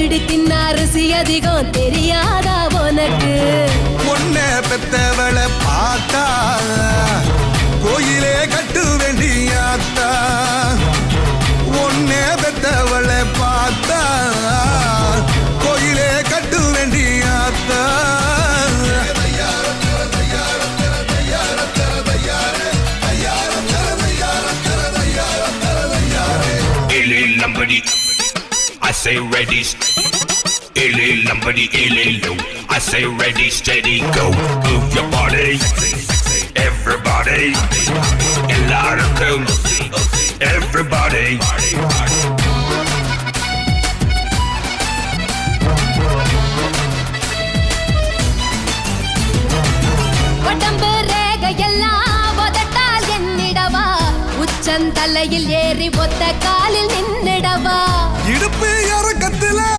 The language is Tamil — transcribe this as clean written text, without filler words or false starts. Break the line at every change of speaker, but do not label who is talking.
திருடி தின்ன அரிசி அதிகம் தெரியாதா உனக்கு?
பொண்ண பெத்தவளை பார்த்தா கோயிலே கட்டு வேண்டியாத்தா. ஒன்னே பெத்தவளை பார்த்தா கோயிலே கட்டு வேண்டியாத்தா.
Lambadi, I say ready. Illy Lambadi, illy low. I say ready, steady, go. Move your body, everybody. A lot of cool, everybody.